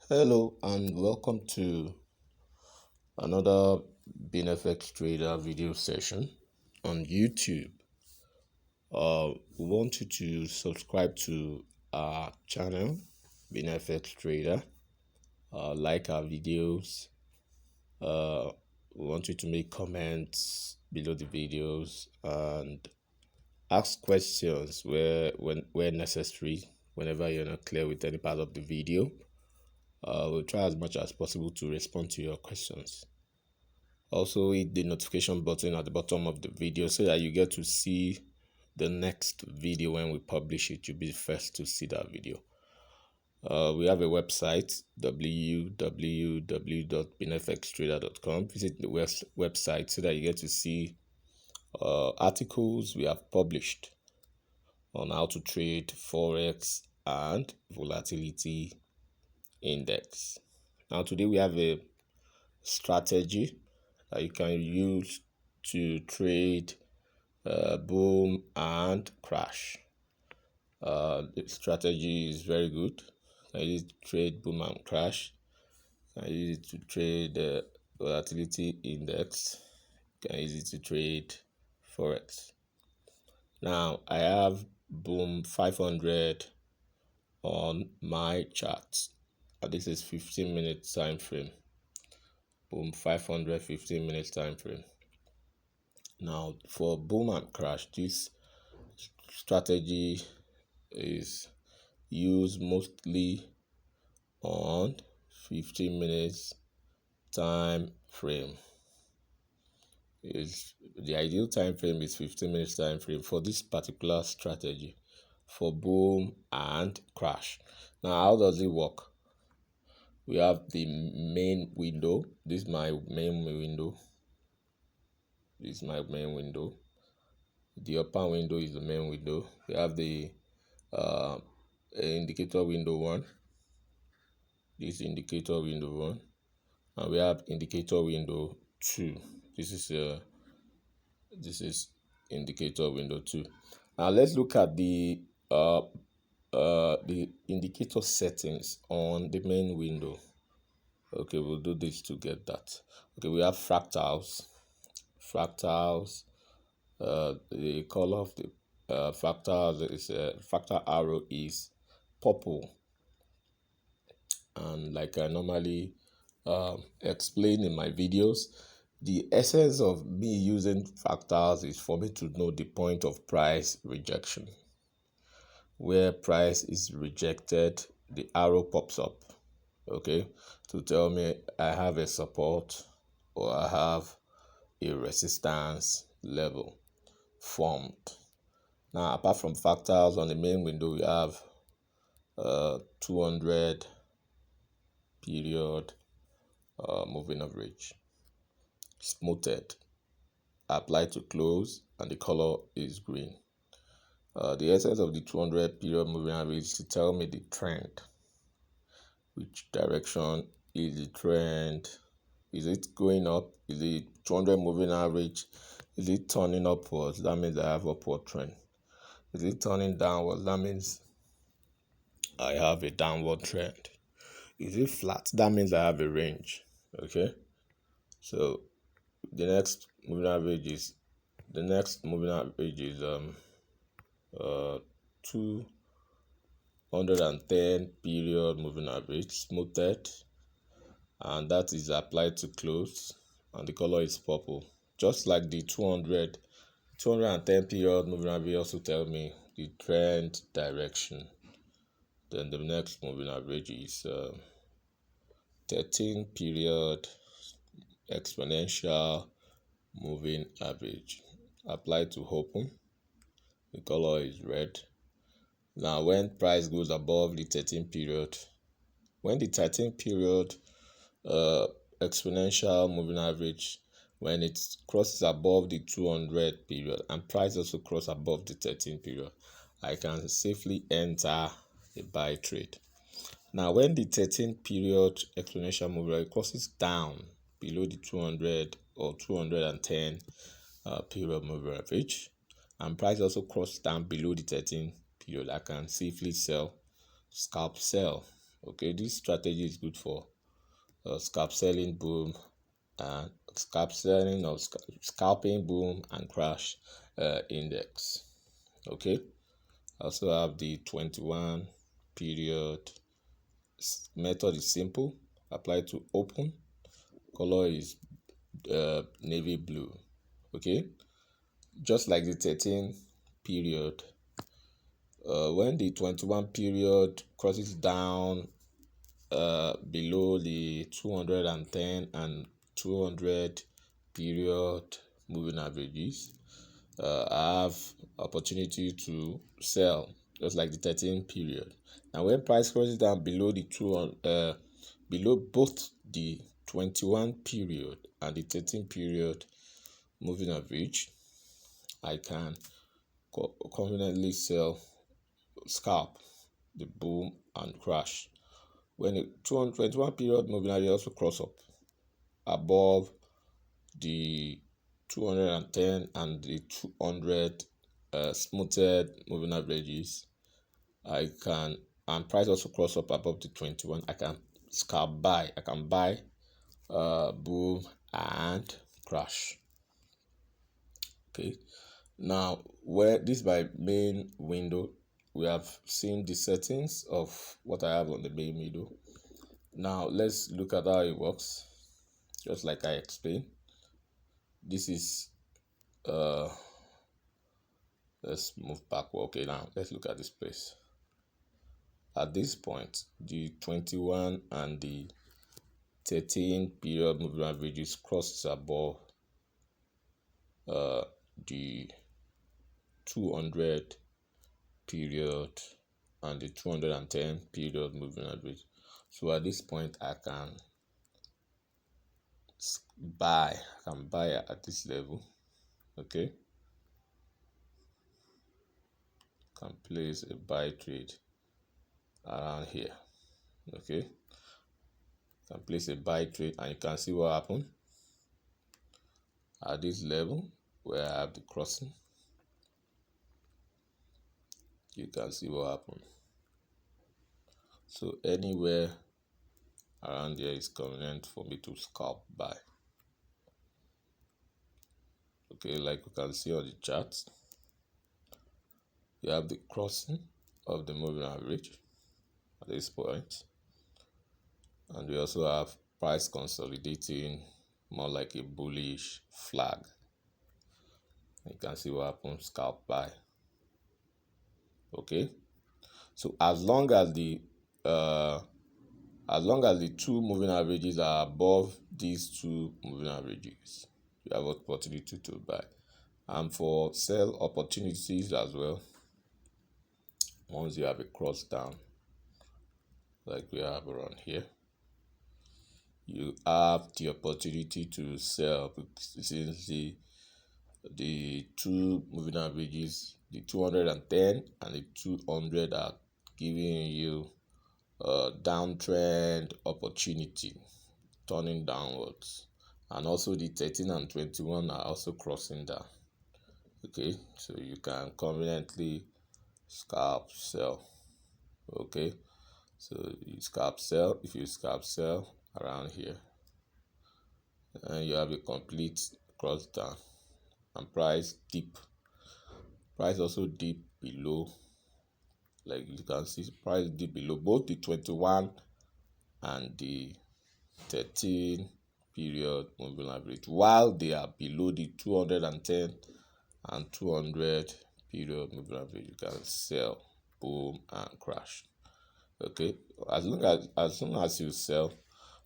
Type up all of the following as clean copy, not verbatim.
Hello and welcome to another BNFX Trader video session on YouTube. We want you to subscribe to our channel, BNFX Trader. Like our videos. We want you to make comments below the videos and ask questions where necessary. Whenever you're not clear with any part of the video, we'll try as much as possible to respond to your questions. Also hit the notification button at the bottom of the video so that you get to see the next video when we publish it. You'll be the first to see that video. We have a website, www.binfxtrader.com. Visit the website so that you get to see articles we have published on how to trade Forex and volatility index. Now today we have a strategy that you can use to trade boom and crash. The strategy is very good. You can use it to trade boom and crash. You can use it to trade the volatility index. You can use it to trade Forex. Now I have boom 500 on my chart. This is 15-minute time frame. Boom 500 15-minute time frame. Now for boom and crash, this strategy is used mostly on 15 minutes time frame. The ideal time frame is 15 minutes time frame for this particular strategy for boom and crash. Now how does it work? We have the main window. This is my main window. This is my main window. The upper window is the main window. We have the indicator window 1. This indicator window 1, and we have indicator window 2. This is indicator window 2. Now let's look at the indicator settings on the main window. Okay, we'll do this to get that. Okay, we have fractals. The color of the fractals is fractal arrow is purple, and like I normally explain in my videos, the essence of me using fractals is for me to know the point of price rejection. Where price is rejected, the arrow pops up, okay, to tell me I have a support or I have a resistance level formed. Now apart from fractals on the main window, we have 200 period moving average, smoothed, applied to close, and the color is green. The essence of the 200 period moving average is to tell me the trend. Which direction is the trend? Is it going up? Is it 200 moving average? Is it turning upwards? That means I have upward trend. Is it turning downwards? That means I have a downward trend. Is it flat? That means I have a range. Okay, so the next moving average is 210 period moving average, smoothed, and that is applied to close, and the color is purple. Just like the 210 period moving average also tell me the trend direction. Then the next moving average is 13 period exponential moving average, applied to open. The color is red. Now when price goes above the 13 period, when the 13 period exponential moving average, when it crosses above the 200 period and price also cross above the 13 period, I can safely enter a buy trade. Now when the 13 period exponential moving average crosses down below the 200 or 210 period moving average, and price also cross down below the 13 period, I can safely sell, scalp sell Okay, this strategy is good for scalp selling boom and scalping boom and crash index. Okay, I also have the 21 period. Method is simple. Apply to open. Color is navy blue. Okay, just like the 13 period, when the 21 period crosses down below the 210 and 200 period moving averages, I have opportunity to sell just like the 13 period. And when price crosses down below the below both the 21 period and the 13 period moving average, I can confidently sell, scalp the boom and crash. When the 221 period moving average also cross up above the 210 and the 200 smoothed moving averages, I can, and price also cross up above the 21, I can scalp buy. I can buy boom and crash. Okay, now where this is my main window, we have seen the settings of what I have on the main window. Now let's look at how it works. Just like I explained, this is let's move backward. Okay, now let's look at this place. At this point, the 21 and the 13 period moving averages crosses above the 200 period and the 210 period moving average. So at this point, I can buy at this level. Okay, can place a buy trade around here. Okay, can place a buy trade, and you can see what happened at this level where I have the crossing. You can see what happened. So anywhere around here is convenient for me to scalp buy. Okay, like you can see on the chart, you have the crossing of the moving average at this point, and we also have price consolidating more like a bullish flag. You can see what happens, scalp buy. Okay, so as long as the two moving averages are above these two moving averages, you have opportunity to buy. And for sell opportunities as well, once you have a cross down like we have around here, you have the opportunity to sell, since the two moving averages, the 210 and the 200, are giving you a downtrend opportunity, turning downwards, and also the 13 and 21 are also crossing down. Okay, so you can conveniently scalp sell. Okay, so you scalp sell. If you scalp sell around here, and you have a complete cross down, and price also dip below, like you can see, price dip below both the 21 and the 13 period moving average, while they are below the 210 and 200 period moving average. You can sell, boom and crash. Okay, as soon as you sell,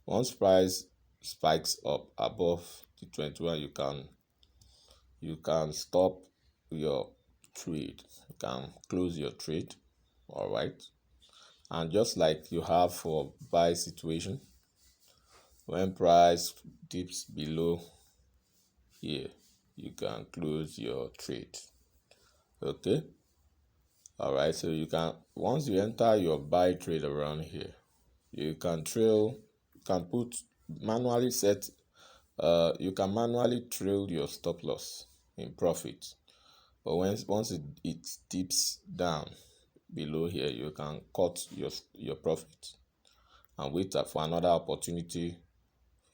once price spikes up above the 21, you can stop your trade, you can close your trade. All right, and just like you have for buy situation, when price dips below here, you can close your trade. Okay, all right, so you can, once you enter your buy trade around here, you can trail, you can put manually set, you can manually trail your stop loss in profit. But once it dips down below here, you can cut your profit. and wait for another opportunity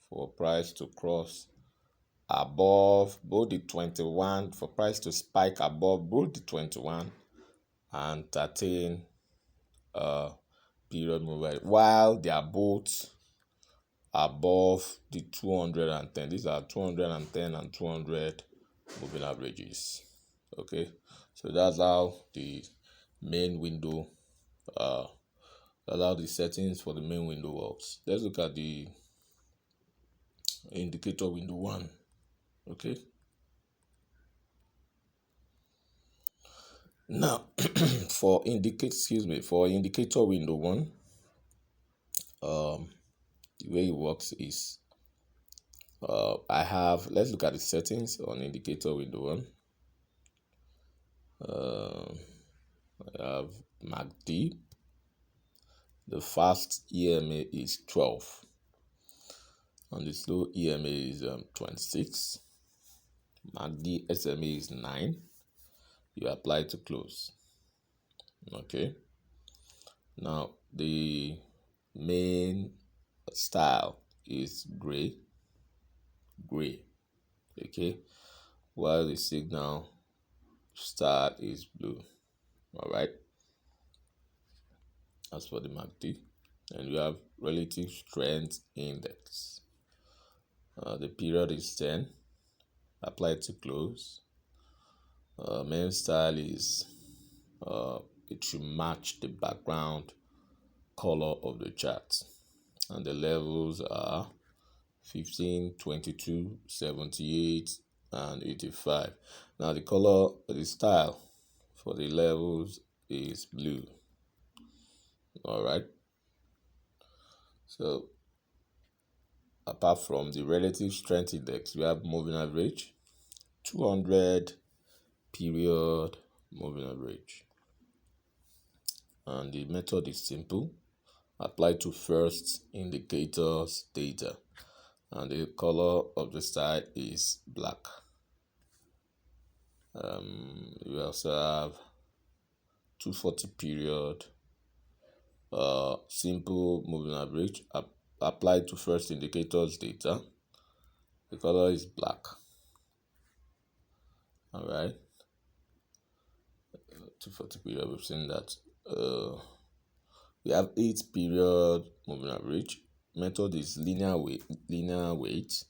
for price to cross above both the 21, for price to spike above both the 21 and 13 period moving, while they are both above the 210. These are 210 and 200 moving averages. Okay, so that's how the main window that's how the settings for the main window works. Let's look at the indicator window one. Okay, now for indicator window one, the way it works is let's look at the settings on indicator window one. I have MACD. The fast EMA is 12 and the slow EMA is 26. MACD SMA is 9. You apply to close. Okay, now the main style is gray. Okay, while the signal start is blue. All right, as for the MACD, and you have relative strength index. The period is 10. Apply to close. Main style is it should match the background color of the chart, and the levels are 15, 22, 78 and 85. Now the style for the levels is blue. All right, so apart from the relative strength index, we have moving average, 200 period moving average, and the method is simple. Apply to first indicators data, and the color of the style is black. We also have 240 period simple moving average. Apply to first indicators data. The color is black. All right, 240 period, we've seen that. We have 8 period moving average. Method is linear weight.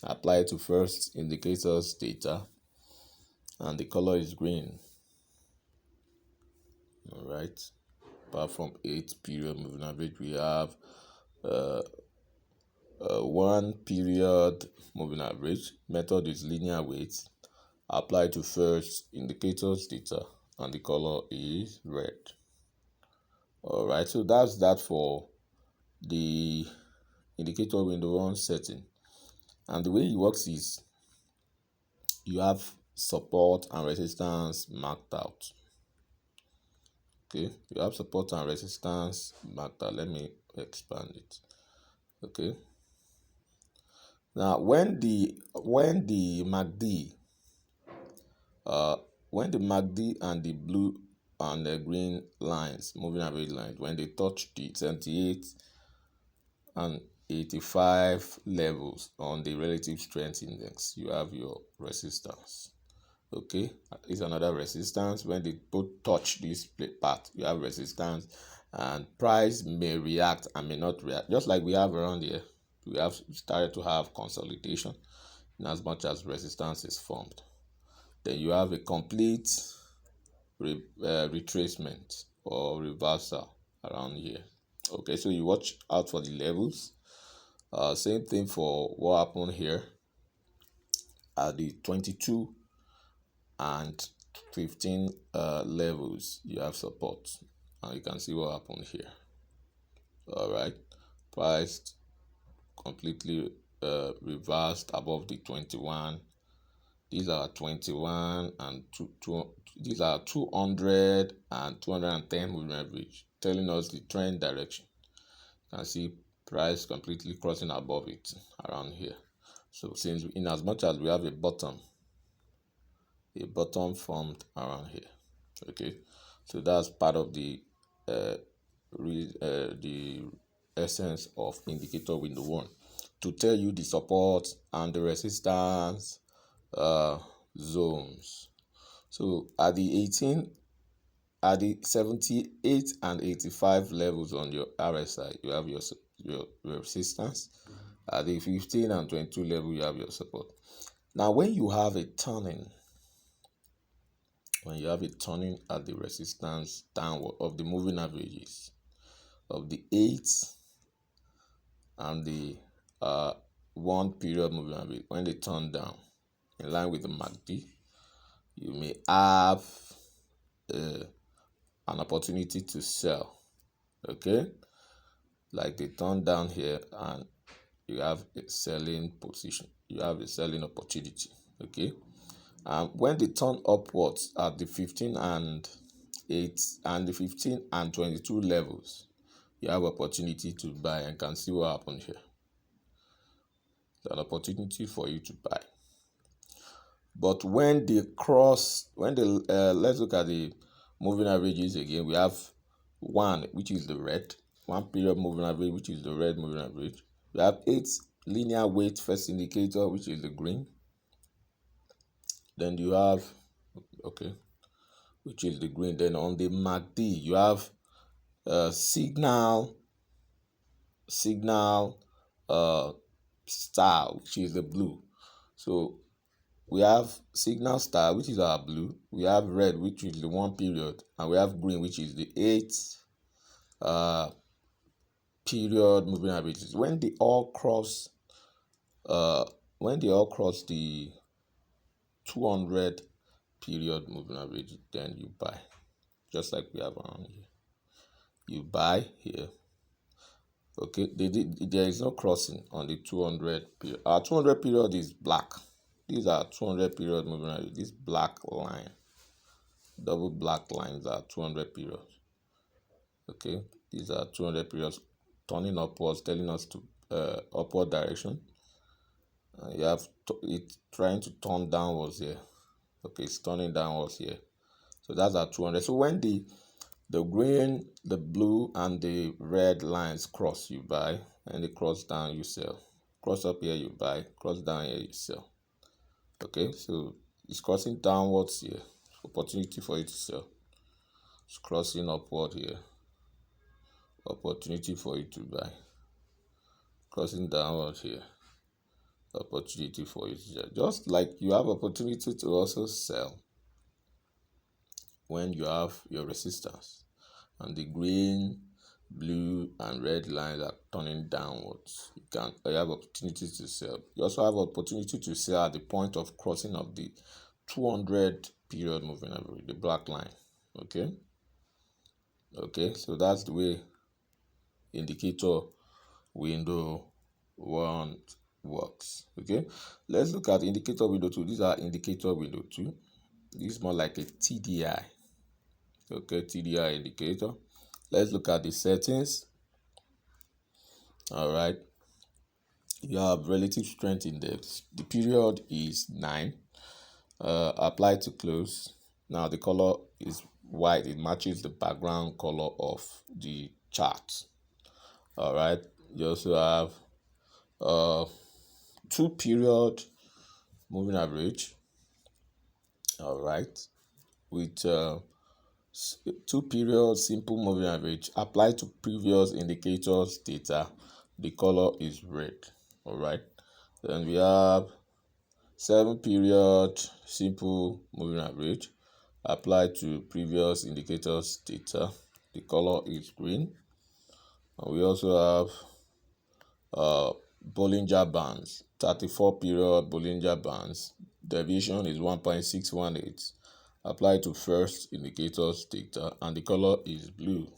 Apply to first indicators data, and the color is green. All right, apart from 8 period moving average, we have 1 period moving average. Method is linear weight. Apply to first indicators data, and the color is red. All right, so that's that for the indicator window one setting. And the way it works is you have support and resistance marked out. Okay, you have support and resistance marked out. Let me expand it. Okay, now when the MACD and the blue and the green lines, moving average lines, when they touch the 78 and 85 levels on the relative strength index, you have your resistance. Okay, is another resistance. When they both touch this part, you have resistance, and price may react and may not react, just like we have around here. We have started to have consolidation in as much as resistance is formed. Then you have a complete retracement or reversal around here. Okay, so you watch out for the levels. Same thing for what happened here at the 22 and 15 levels. You have support, and you can see what happened here. All right, price completely reversed above the 21. These are 21 and these are 200 and 210 moving average, telling us the trend direction. You can see price completely crossing above it around here. So since in as much as we have a bottom formed around here. Okay, so that's part of the essence of indicator window 1 to tell you the support and the resistance zones. So at the 78 and 85 levels on your RSI, you have your resistance. At the 15 and 22 level, you have your support. Now, when you have a turning at the resistance downward of the moving averages of the 8 and the 1 period moving average, when they turn down in line with the MACD, you may have an opportunity to sell. Okay, like they turn down here and you have a selling position, you have a selling opportunity. Okay, and when they turn upwards at the 15 and 8 and the 15 and 22 levels, you have opportunity to buy, and can see what happened here. It's an opportunity for you to buy. But when they let's look at the moving averages again. We have 1, which is the red, 1 period moving average, which is the red moving average. We have 8 linear weight first indicator, which is the green. Then you have, which is the green. Then on the MACD, you have signal star, which is the blue. So we have signal star, which is our blue. We have red, which is the 1 period, and we have green, which is the 8 period moving averages. When they all cross the 200 period moving average, then you buy, just like we have around here. You buy here. Okay, there is no crossing on the 200 period. Our 200 period is black. These are 200 period moving average. This black line, double black lines, are 200 periods. Okay, these are 200 periods turning upwards, telling us to upward direction. You have it trying to turn downwards here. Okay, it's turning downwards here. So that's our 200. So when the green, the blue, and the red lines cross, you buy, and they cross down, you sell. Cross up here, you buy. Cross down here, you sell. Okay, so it's crossing downwards here. Opportunity for you to sell. It's crossing upward here. Opportunity for you to buy. Crossing downward here. Opportunity for you to sell. Just like you have opportunity to also sell when you have your resistance and the green, blue, and red lines are turning downwards. You have opportunity to sell. You also have opportunity to sell at the point of crossing of the 200 period moving average, the black line. Okay, so that's the way indicator window 1 works. Okay, let's look at indicator window 2. These are indicator window 2. This is more like a TDI. Okay, TDI indicator. Let's look at the settings. All right, you have relative strength index. The period is 9. Apply to close. Now the color is white. It matches the background color of the chart. All right, you also have 2 period moving average. All right, with 2 period simple moving average applied to previous indicators data. The color is red. All right, then we have 7 period simple moving average applied to previous indicators data. The color is green. And we also have Bollinger Bands, 34 period Bollinger Bands. Deviation is 1.618. Applied to first indicators data, and the color is blue.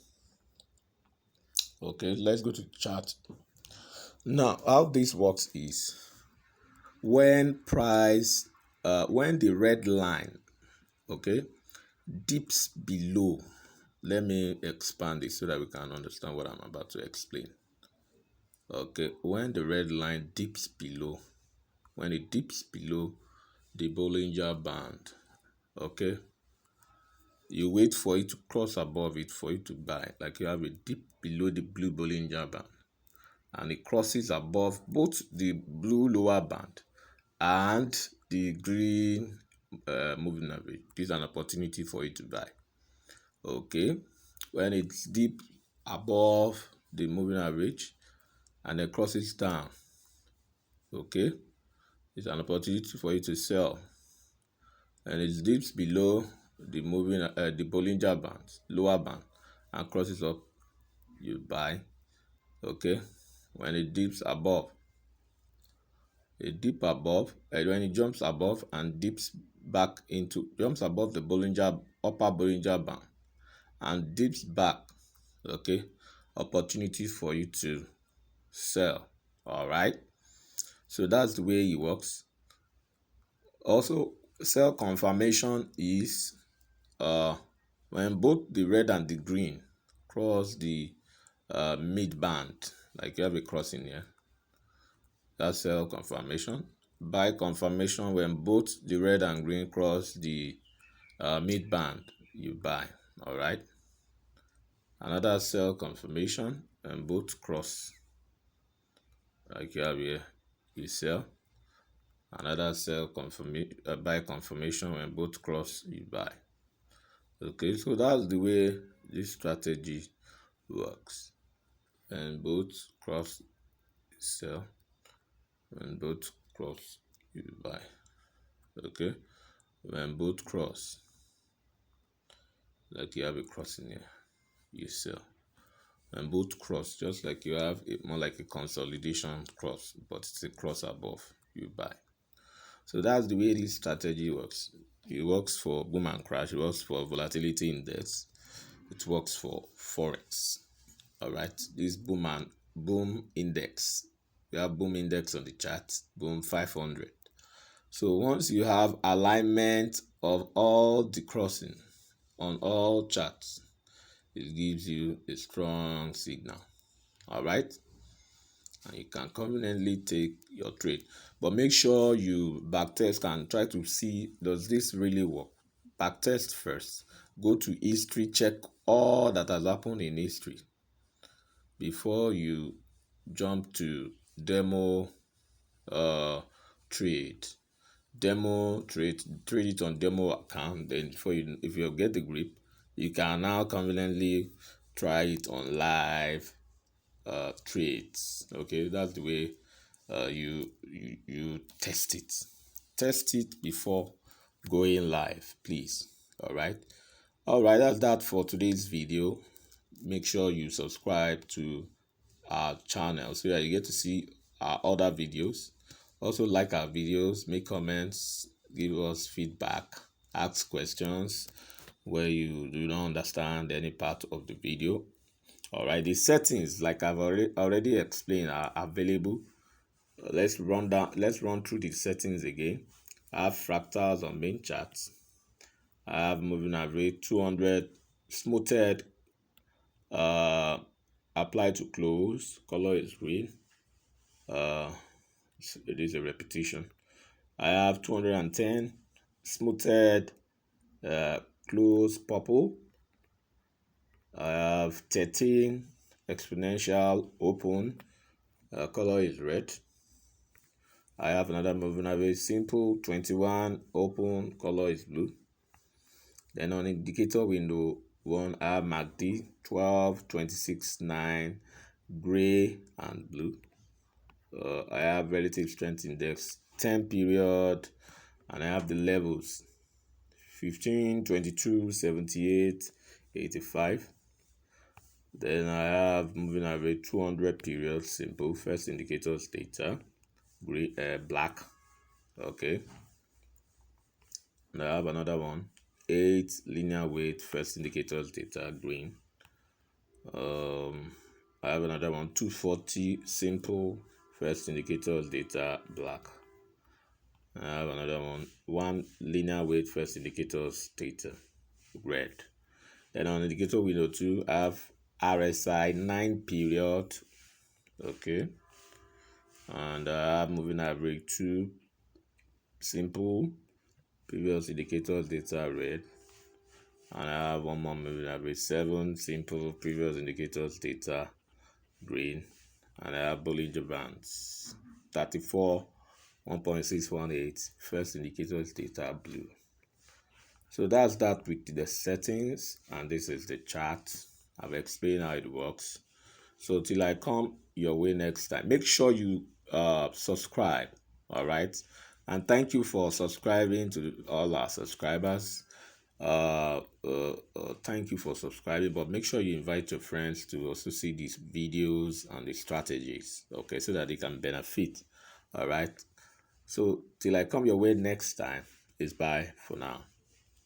Okay, let's go to chart. Now, how this works is when the red line, okay, dips below. Let me expand it so that we can understand what I'm about to explain. Okay, when the red line dips below, when it dips below the Bollinger Band, okay, you wait for it to cross above it for you to buy. Like you have a dip below the blue Bollinger Band. and it crosses above both the blue lower band and the green moving average, this is an opportunity for you to buy. Okay, when it's deep above the moving average and then crosses down, okay, it's an opportunity for you to sell. And it dips below the the Bollinger Band, lower band, and crosses up, you buy. Okay, when it dips above, when it jumps above and jumps above the upper Bollinger Band and dips back, okay, opportunity for you to sell. All right, so that's the way it works. Also, sell confirmation is when both the red and the green cross the mid band, like you have a crossing here, that's sell confirmation. Buy confirmation when both the red and green cross the mid band, you buy. All right, another sell confirmation when both cross, like you have here, you sell. Another sell confirmation, buy confirmation when both cross, you buy. Okay, so that's the way this strategy works. And both cross, sell. When both cross, you buy. Okay, when both cross, like you have a crossing here, you sell. When both cross, just like you have more like a consolidation cross, but it's a cross above, you buy. So that's the way this strategy works. It works for boom and crash, it works for volatility index, it works for Forex. All right, this boom index, we have boom index on the chart, boom 500. So once you have alignment of all the crossing on all charts, it gives you a strong signal. All right, and you can conveniently take your trade, but make sure you backtest and try to see, does this really work? Backtest first, go to history, check all that has happened in history before you jump to demo trade. Trade it on demo account. Then before you, if you get the grip, you can now conveniently try it on live trades. Okay, that's the way you test it before going live, please. All right, that's that for today's video. Make sure you subscribe to our channel so that you get to see our other videos. Also, like our videos, make comments, give us feedback, ask questions where you do not understand any part of the video. All right, the settings, like I've already explained, are available. Let's run through the settings again. I have fractals on main charts. I have moving average 200 smoothed, apply to close, color is green. It is a repetition. I have 210 smoothed, close purple. I have 13 exponential open, color is red. I have another moving average simple 21 open, color is blue. Then on indicator window 1, I have MACD 12, 26, 9, gray and blue. I have relative strength index 10 period, and I have the levels 15, 22, 78, 85. Then I have moving average 200 period simple, first indicators data gray, black. Okay, and I have another one 8 linear weight, first indicators data green. I have another one 240 simple, first indicators data black. I have another one linear weight, first indicators data red. Then on indicator window 2, I have RSI 9 period. Okay, and I have moving average 2 simple, previous indicators data red. And I have one more moving average 7 simple, previous indicators data green. and I have Bollinger Bands 34 1.618. First indicator is data blue. So that's that with the settings, and this is the chart. I've explained how it works. So till I come your way next time, make sure you subscribe. All right, and thank you for subscribing to all our subscribers. Thank you for subscribing, but make sure you invite your friends to also see these videos and the strategies, okay, so that they can benefit. All right, so till I come your way next time, is bye for now.